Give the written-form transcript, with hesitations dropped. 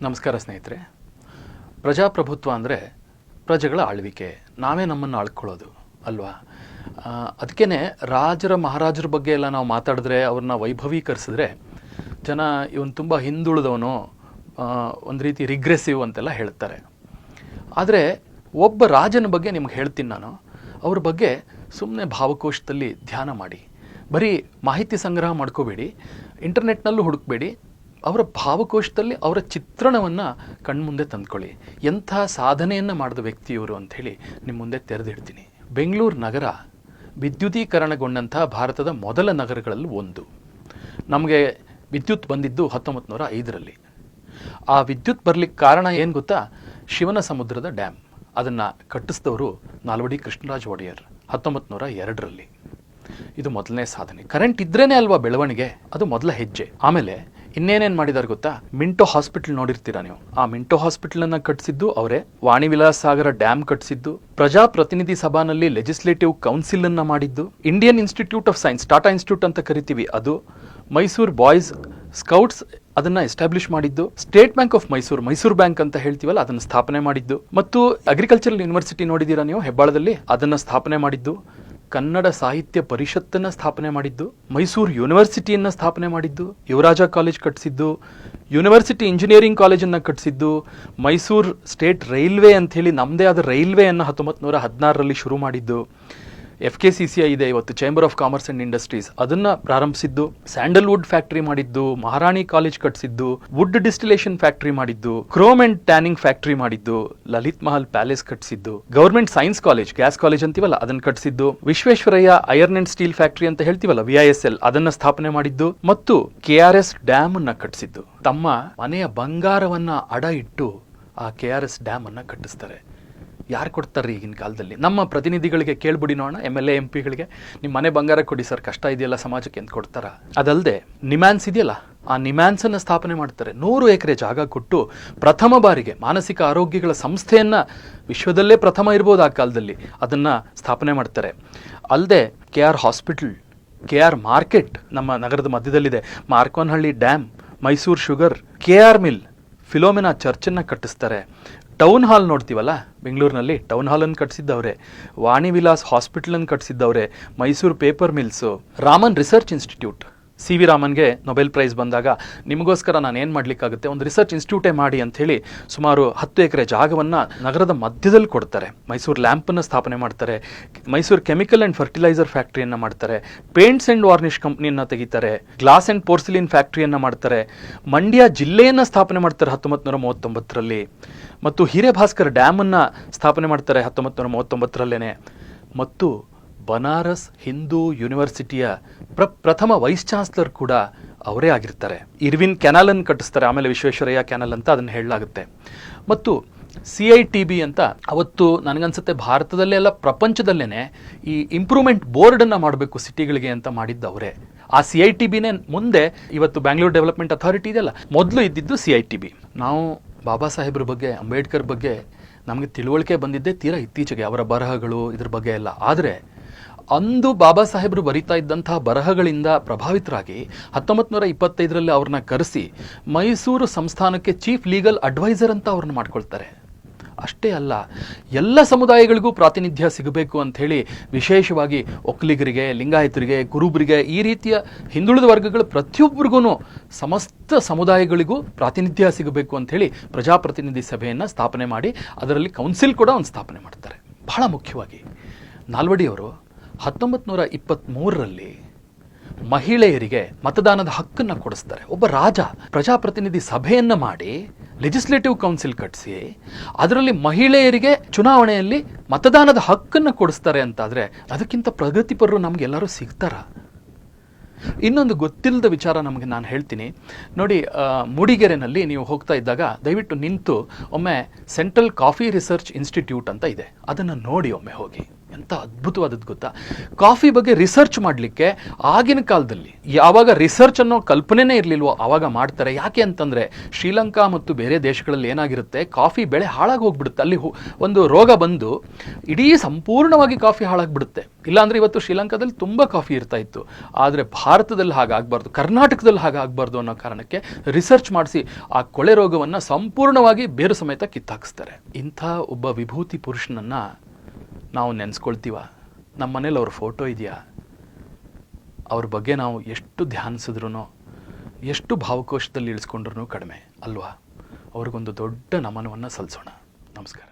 ನಮಸ್ಕಾರ ಸ್ನೇಹಿತರೆ. ಪ್ರಜಾಪ್ರಭುತ್ವ ಅಂದರೆ ಪ್ರಜೆಗಳ ಆಳ್ವಿಕೆ, ನಾವೇ ನಮ್ಮನ್ನು ಆಳ್ಕೊಳ್ಳೋದು ಅಲ್ವಾ. ಅದಕ್ಕೇ ರಾಜರ ಮಹಾರಾಜರ ಬಗ್ಗೆ ಎಲ್ಲ ನಾವು ಮಾತಾಡಿದ್ರೆ, ಅವ್ರನ್ನ ವೈಭವೀಕರಿಸಿದ್ರೆ ಜನ ಇವನು ತುಂಬ ಹಿಂದುಳಿದವನು, ಒಂದು ರೀತಿ ರಿಗ್ರೆಸಿವ್ ಅಂತೆಲ್ಲ ಹೇಳ್ತಾರೆ. ಆದರೆ ಒಬ್ಬ ರಾಜನ ಬಗ್ಗೆ ನಿಮ್ಗೆ ಹೇಳ್ತೀನಿ ನಾನು. ಅವ್ರ ಬಗ್ಗೆ ಸುಮ್ಮನೆ ಭಾವಕೋಶದಲ್ಲಿ ಧ್ಯಾನ ಮಾಡಿ, ಬರೀ ಮಾಹಿತಿ ಸಂಗ್ರಹ ಮಾಡ್ಕೋಬೇಡಿ, ಇಂಟರ್ನೆಟ್ನಲ್ಲೂ ಹುಡುಕಬೇಡಿ, ಅವರ ಭಾವಕೋಶದಲ್ಲಿ ಅವರ ಚಿತ್ರಣವನ್ನು ಕಣ್ಮುಂದೆ ತಂದ್ಕೊಳ್ಳಿ. ಎಂಥ ಸಾಧನೆಯನ್ನು ಮಾಡಿದ ವ್ಯಕ್ತಿ ಇವರು ಅಂಥೇಳಿ ನಿಮ್ಮ ಮುಂದೆ ತೆರೆದಿಡ್ತೀನಿ. ಬೆಂಗಳೂರು ನಗರ ವಿದ್ಯುದೀಕರಣಗೊಂಡಂಥ ಭಾರತದ ಮೊದಲ ನಗರಗಳಲ್ಲಿ ಒಂದು. ನಮಗೆ ವಿದ್ಯುತ್ ಬಂದಿದ್ದು 1905ರಲ್ಲಿ. ಆ ವಿದ್ಯುತ್ ಬರಲಿಕ್ಕೆ ಕಾರಣ ಏನು ಗೊತ್ತಾ? ಶಿವನ ಸಮುದ್ರದ ಡ್ಯಾಮ್. ಅದನ್ನು ಕಟ್ಟಿಸಿದವರು ನಾಲ್ವಡಿ ಕೃಷ್ಣರಾಜ ಒಡೆಯರ್ 1902ರಲ್ಲಿ. ಇದು ಮೊದಲನೇ ಸಾಧನೆ. ಕರೆಂಟ್ ಇದ್ರೇ ಅಲ್ವಾ ಬೆಳವಣಿಗೆ, ಅದು ಮೊದಲ ಹೆಜ್ಜೆ. ಆಮೇಲೆ ಇನ್ನೇನೇನು ಮಾಡಿದಾರೆ ಗೊತ್ತಾ? ಮಿಂಟೋ ಹಾಸ್ಪಿಟಲ್ ನೋಡಿರ್ತೀರಾ ನೀವು. ಆ ಮಿಂಟೋ ಹಾಸ್ಪಿಟಲನ್ನು ಕಟ್ಟಿಸಿದ್ದು ಅವರೇ. ವಾಣಿ ವಿಲಾಸ್ ಸಾಗರ ಡ್ಯಾಮ್ ಕಟ್ಟಿಸಿದ್ದು, ಪ್ರಜಾಪ್ರತಿನಿಧಿ ಸಭಾನಲ್ಲಿ ಲೆಜಿಸ್ಲೇಟಿವ್ ಕೌನ್ಸಿಲ್ ಅನ್ನು ಮಾಡಿದ್ದು, Indian institute of science, Tata institute ಅಂತ ಕರಿತೀವಿ ಅದು, ಮೈಸೂರು ಬಾಯ್ಸ್ ಸ್ಕೌಟ್ಸ್ ಅದನ್ನು ಎಸ್ಟಾಬ್ಲಿಷ್ ಮಾಡಿದ್ದು, state bank of Mysuru bank ಅಂತ ಹೇಳ್ತೀವಲ್ಲ ಅದನ್ನು ಸ್ಥಾಪನೆ ಮಾಡಿದ್ದು, ಮತ್ತು ಅಗ್ರಿಕಲ್ಚರಲ್ ಯೂನಿವರ್ಸಿಟಿ ನೋಡಿದ್ದೀರಾ ನೀವು ಹೆಬ್ಬಾಳದಲ್ಲಿ, ಅದನ್ನು ಸ್ಥಾಪನೆ ಮಾಡಿದ್ದು, ಕನ್ನಡ ಸಾಹಿತ್ಯ ಪರಿಷತ್ತನ್ನು ಸ್ಥಾಪನೆ ಮಾಡಿದ್ದು, ಮೈಸೂರು ಯೂನಿವರ್ಸಿಟಿಯನ್ನು ಸ್ಥಾಪನೆ ಮಾಡಿದ್ದು, ಯುವರಾಜ ಕಾಲೇಜ್ ಕಟ್ಟಿಸಿದ್ದು, ಯೂನಿವರ್ಸಿಟಿ ಇಂಜಿನಿಯರಿಂಗ್ ಕಾಲೇಜನ್ನು ಕಟ್ಟಿಸಿದ್ದು, ಮೈಸೂರು ಸ್ಟೇಟ್ ರೈಲ್ವೆ ಅಂಥೇಳಿ ನಮ್ಮದೇ ಆದ ರೈಲ್ವೆಯನ್ನು 1916ರಲ್ಲಿ ಶುರು ಮಾಡಿದ್ದು, FKCCI ಇದೆ ಇವತ್ತು, chamber of commerce and industries, ಅದನ್ನು ಪ್ರಾರಂಭಿಸಿದ್ದು, ಸ್ಯಾಂಡಲ್ವುಡ್ ಫ್ಯಾಕ್ಟ್ರಿ ಮಾಡಿದ್ದು, ಮಹಾರಾಣಿ ಕಾಲೇಜ್ ಕಟ್ಟಿಸಿದ್ದು, ವುಡ್ ಡಿಸ್ಟಿಲೇಷನ್ ಫ್ಯಾಕ್ಟ್ರಿ ಮಾಡಿದ್ದು, ಕ್ರೋಮ್ ಅಂಡ್ ಟ್ಯಾನಿಂಗ್ ಫ್ಯಾಕ್ಟ್ರಿ ಮಾಡಿದ್ದು, ಲಲಿತ್ ಮಹಲ್ ಪ್ಯಾಲೇಸ್ ಕಟ್ಟಿಸಿದ್ದು, government science college, gas college ಅಂತೀವಲ್ಲ ಅದನ್ನು ಕಟ್ಟಿಸಿದ್ದು, Visvesvaraya iron and steel factory ಅಂತ ಹೇಳ್ತೀವಲ್ಲ VISL ಅದನ್ನು ಸ್ಥಾಪನೆ ಮಾಡಿದ್ದು, ಮತ್ತು KRS ಡ್ಯಾಮ್ ಅನ್ನ ಕಟ್ಟಿಸಿದ್ದು. ತಮ್ಮ ಮನೆಯ ಬಂಗಾರವನ್ನ ಅಡ ಇಟ್ಟು ಆ KRS ಡ್ಯಾಮ್ ಅನ್ನ ಕಟ್ಟಿಸ್ತಾರೆ. ಯಾರು ಕೊಡ್ತಾರೆ ಈಗಿನ ಕಾಲದಲ್ಲಿ? ನಮ್ಮ ಪ್ರತಿನಿಧಿಗಳಿಗೆ ಕೇಳ್ಬಿಡಿ ನೋಡೋಣ, MLA MPಗಳಿಗೆ, ನಿಮ್ಮ ಮನೆ ಬಂಗಾರ ಕೊಡಿ ಸರ್, ಕಷ್ಟ ಇದೆಯಲ್ಲ ಸಮಾಜಕ್ಕೆ ಅಂತ ಕೊಡ್ತಾರ? ಅದಲ್ಲದೆ ನಿಮ್ಯಾನ್ಸ್ ಇದೆಯಲ್ಲ, ಆ ನಿಮ್ಯಾನ್ಸನ್ನು ಸ್ಥಾಪನೆ ಮಾಡ್ತಾರೆ. 100 ಎಕರೆ ಜಾಗ ಕೊಟ್ಟು ಪ್ರಥಮ ಬಾರಿಗೆ ಮಾನಸಿಕ ಆರೋಗ್ಯಗಳ ಸಂಸ್ಥೆಯನ್ನು, ವಿಶ್ವದಲ್ಲೇ ಪ್ರಥಮ ಇರ್ಬೋದು ಆ ಕಾಲದಲ್ಲಿ, ಅದನ್ನು ಸ್ಥಾಪನೆ ಮಾಡ್ತಾರೆ. ಅಲ್ಲದೆ KR ಹಾಸ್ಪಿಟಲ್, KR ಮಾರ್ಕೆಟ್ ನಮ್ಮ ನಗರದ ಮಧ್ಯದಲ್ಲಿದೆ, Marconahalli dam, Mysore sugar, KR mill, Philomena ಚರ್ಚನ್ನು ಕಟ್ಟಿಸ್ತಾರೆ. ಟೌನ್ ಹಾಲ್ ನೋಡ್ತೀವಲ್ಲ ಬೆಂಗಳೂರಿನಲ್ಲಿ, ಟೌನ್ ಹಾಲನ್ನು ಕಟ್ಟಿಸಿದ್ದವ್ರೆ. ವಾಣಿ ವಿಲಾಸ್ ಹಾಸ್ಪಿಟಲನ್ನು ಕಟ್ಟಿಸಿದ್ದವ್ರೆ. Mysore paper mills, Raman research institute, CV ರಾಮನ್ಗೆ ನೊಬೆಲ್ ಪ್ರೈಸ್ ಬಂದಾಗ ನಿಮಗೋಸ್ಕರ ನಾನು ಏನು ಮಾಡಲಿಕ್ಕಾಗುತ್ತೆ, ಒಂದು ರಿಸರ್ಚ್ ಇನ್ಸ್ಟಿಟ್ಯೂಟೇ ಮಾಡಿ ಅಂಥೇಳಿ ಸುಮಾರು 10 ಎಕರೆ ಜಾಗವನ್ನು ನಗರದ ಮಧ್ಯದಲ್ಲಿ ಕೊಡ್ತಾರೆ. ಮೈಸೂರು ಲ್ಯಾಂಪನ್ನು ಸ್ಥಾಪನೆ ಮಾಡ್ತಾರೆ. ಮೈಸೂರು ಕೆಮಿಕಲ್ ಆ್ಯಂಡ್ ಫರ್ಟಿಲೈಸರ್ ಫ್ಯಾಕ್ಟ್ರಿಯನ್ನು ಮಾಡ್ತಾರೆ. ಪೇಂಟ್ಸ್ ಆ್ಯಂಡ್ ವಾರ್ನಿಷ್ ಕಂಪ್ನಿಯನ್ನು ತೆಗಿತಾರೆ. ಗ್ಲಾಸ್ ಆ್ಯಂಡ್ ಪೋರ್ಸಿಲಿನ್ ಫ್ಯಾಕ್ಟ್ರಿಯನ್ನು ಮಾಡ್ತಾರೆ. ಮಂಡ್ಯ ಜಿಲ್ಲೆಯನ್ನು ಸ್ಥಾಪನೆ ಮಾಡ್ತಾರೆ 1939ರಲ್ಲಿ. ಮತ್ತು ಹಿರೇಭಾಸ್ಕರ್ ಡ್ಯಾಮನ್ನು ಸ್ಥಾಪನೆ ಮಾಡ್ತಾರೆ 1939ರಲ್ಲೇ. ಮತ್ತು ಬನಾರಸ್ ಹಿಂದೂ ಯೂನಿವರ್ಸಿಟಿಯ ಪ್ರಥಮ ವೈಸ್ ಚಾನ್ಸಲರ್ ಕೂಡ ಅವರೇ ಆಗಿರ್ತಾರೆ. ಇರ್ವಿನ್ ಕೆನಾಲನ್ನು ಕಟ್ಟಿಸ್ತಾರೆ, ಆಮೇಲೆ ವಿಶ್ವೇಶ್ವರಯ್ಯ ಕೆನಾಲ್ ಅಂತ ಅದನ್ನು ಹೇಳಲಾಗುತ್ತೆ. ಮತ್ತು CITB ಅಂತ ಅವತ್ತು ನನಗನ್ಸುತ್ತೆ ಭಾರತದಲ್ಲೇ ಅಲ್ಲ ಪ್ರಪಂಚದಲ್ಲೇ ಈ ಇಂಪ್ರೂವ್ಮೆಂಟ್ ಬೋರ್ಡನ್ನು ಮಾಡಬೇಕು ಸಿಟಿಗಳಿಗೆ ಅಂತ ಮಾಡಿದ್ದು ಅವರೇ. ಆ CITBನೇ ಮುಂದೆ ಇವತ್ತು ಬ್ಯಾಂಗ್ಳೂರ್ ಡೆವಲಪ್ಮೆಂಟ್ ಅಥಾರಿಟಿ ಇದೆಯಲ್ಲ, ಮೊದಲು ಇದ್ದಿದ್ದು CITB. ನಾವು ಬಾಬಾ ಸಾಹೇಬ್ರ ಬಗ್ಗೆ, ಅಂಬೇಡ್ಕರ್ ಬಗ್ಗೆ ನಮಗೆ ತಿಳುವಳಿಕೆ ಬಂದಿದ್ದೇ ತೀರಾ ಇತ್ತೀಚೆಗೆ, ಅವರ ಬರಹಗಳು ಇದ್ರ ಬಗ್ಗೆ ಎಲ್ಲ. ಆದರೆ ಅಂದು ಬಾಬಾ ಸಾಹೇಬರು ಬರಿತಾ ಇದ್ದಂತಹ ಬರಹಗಳಿಂದ ಪ್ರಭಾವಿತರಾಗಿ 1925ರಲ್ಲಿ ಅವ್ರನ್ನ ಕರೆಸಿ ಮೈಸೂರು ಸಂಸ್ಥಾನಕ್ಕೆ ಚೀಫ್ ಲೀಗಲ್ ಅಡ್ವೈಸರ್ ಅಂತ ಅವ್ರನ್ನ ಮಾಡ್ಕೊಳ್ತಾರೆ. ಅಷ್ಟೇ ಅಲ್ಲ, ಎಲ್ಲ ಸಮುದಾಯಗಳಿಗೂ ಪ್ರಾತಿನಿಧ್ಯ ಸಿಗಬೇಕು ಅಂಥೇಳಿ ವಿಶೇಷವಾಗಿ ಒಕ್ಕಲಿಗರಿಗೆ, ಲಿಂಗಾಯತರಿಗೆ, ಕುರುಬರಿಗೆ, ಈ ರೀತಿಯ ಹಿಂದುಳಿದ ವರ್ಗಗಳ ಪ್ರತಿಯೊಬ್ಬರಿಗೂ, ಸಮಸ್ತ ಸಮುದಾಯಗಳಿಗೂ ಪ್ರಾತಿನಿಧ್ಯ ಸಿಗಬೇಕು ಅಂಥೇಳಿ ಪ್ರಜಾಪ್ರತಿನಿಧಿ ಸಭೆಯನ್ನು ಸ್ಥಾಪನೆ ಮಾಡಿ ಅದರಲ್ಲಿ ಕೌನ್ಸಿಲ್ ಕೂಡ ಒಂದು ಸ್ಥಾಪನೆ ಮಾಡ್ತಾರೆ. ಬಹಳ ಮುಖ್ಯವಾಗಿ ನಾಲ್ವಡಿಯವರು 1923ರಲ್ಲಿ ಮಹಿಳೆಯರಿಗೆ ಮತದಾನದ ಹಕ್ಕನ್ನು ಕೊಡಿಸ್ತಾರೆ. ಒಬ್ಬ ರಾಜ ಪ್ರಜಾಪ್ರತಿನಿಧಿ ಸಭೆಯನ್ನು ಮಾಡಿ ಲೆಜಿಸ್ಲೇಟಿವ್ ಕೌನ್ಸಿಲ್ ಕಟ್ಟಿಸಿ ಅದರಲ್ಲಿ ಮಹಿಳೆಯರಿಗೆ ಚುನಾವಣೆಯಲ್ಲಿ ಮತದಾನದ ಹಕ್ಕನ್ನು ಕೊಡಿಸ್ತಾರೆ ಅಂತಾದರೆ ಅದಕ್ಕಿಂತ ಪ್ರಗತಿಪರರು ನಮಗೆಲ್ಲರೂ ಸಿಗ್ತಾರ? ಇನ್ನೊಂದು ಗೊತ್ತಿಲ್ಲದ ವಿಚಾರ ನಮಗೆ ನಾನು ಹೇಳ್ತೀನಿ ನೋಡಿ. ಮೂಡಿಗೆರೆನಲ್ಲಿ ನೀವು ಹೋಗ್ತಾ ಇದ್ದಾಗ ದಯವಿಟ್ಟು ನಿಂತು ಒಮ್ಮೆ ಸೆಂಟ್ರಲ್ ಕಾಫಿ ರಿಸರ್ಚ್ ಇನ್ಸ್ಟಿಟ್ಯೂಟ್ ಅಂತ ಇದೆ, ಅದನ್ನು ನೋಡಿ ಒಮ್ಮೆ ಹೋಗಿ. ಎಂಥ ಅದ್ಭುತವಾದದ್ದು ಗೊತ್ತಾ, ಕಾಫಿ ಬಗ್ಗೆ ರಿಸರ್ಚ್ ಮಾಡಲಿಕ್ಕೆ ಆಗಿನ ಕಾಲದಲ್ಲಿ ಯಾವಾಗ ರಿಸರ್ಚ್ ಅನ್ನೋ ಕಲ್ಪನೆನೇ ಇರಲಿಲ್ವೋ ಆವಾಗ ಮಾಡ್ತಾರೆ. ಯಾಕೆ ಅಂತಂದರೆ ಶ್ರೀಲಂಕಾ ಮತ್ತು ಬೇರೆ ದೇಶಗಳಲ್ಲಿ ಏನಾಗಿರುತ್ತೆ, ಕಾಫಿ ಬೆಳೆ ಹಾಳಾಗಿ ಹೋಗ್ಬಿಡುತ್ತೆ. ಅಲ್ಲಿ ಒಂದು ರೋಗ ಬಂದು ಇಡೀ ಸಂಪೂರ್ಣವಾಗಿ ಕಾಫಿ ಹಾಳಾಗ್ಬಿಡುತ್ತೆ. ಇಲ್ಲಾಂದರೆ ಇವತ್ತು ಶ್ರೀಲಂಕಾದಲ್ಲಿ ತುಂಬ ಕಾಫಿ ಇರ್ತಾ ಇತ್ತು. ಆದರೆ ಭಾರತದಲ್ಲಿ ಹಾಗಾಗಬಾರ್ದು, ಕರ್ನಾಟಕದಲ್ಲಿ ಹಾಗಾಗಬಾರ್ದು ಅನ್ನೋ ಕಾರಣಕ್ಕೆ ರಿಸರ್ಚ್ ಮಾಡಿಸಿ ಆ ಕೊಳೆ ರೋಗವನ್ನು ಸಂಪೂರ್ಣವಾಗಿ ಬೇರು ಸಮೇತ ಕಿತ್ತಾಕಿಸ್ತಾರೆ. ಇಂಥ ಒಬ್ಬ ವಿಭೂತಿ ಪುರುಷನನ್ನು ನಾವು ನೆನೆಸ್ಕೊಳ್ತೀವ, ನಮ್ಮ ಮನೇಲಿ ಅವ್ರ ಫೋಟೋ ಇದೆಯಾ, ಅವ್ರ ಬಗ್ಗೆ ನಾವು ಎಷ್ಟು ಧ್ಯಾನಿಸಿದ್ರೂ ಎಷ್ಟು ಭಾವಕೋಶದಲ್ಲಿ ಇಳಿಸ್ಕೊಂಡ್ರೂ ಕಡಿಮೆ ಅಲ್ವಾ. ಅವ್ರಿಗೊಂದು ದೊಡ್ಡ ನಮನವನ್ನು ಸಲ್ಲಿಸೋಣ. ನಮಸ್ಕಾರ.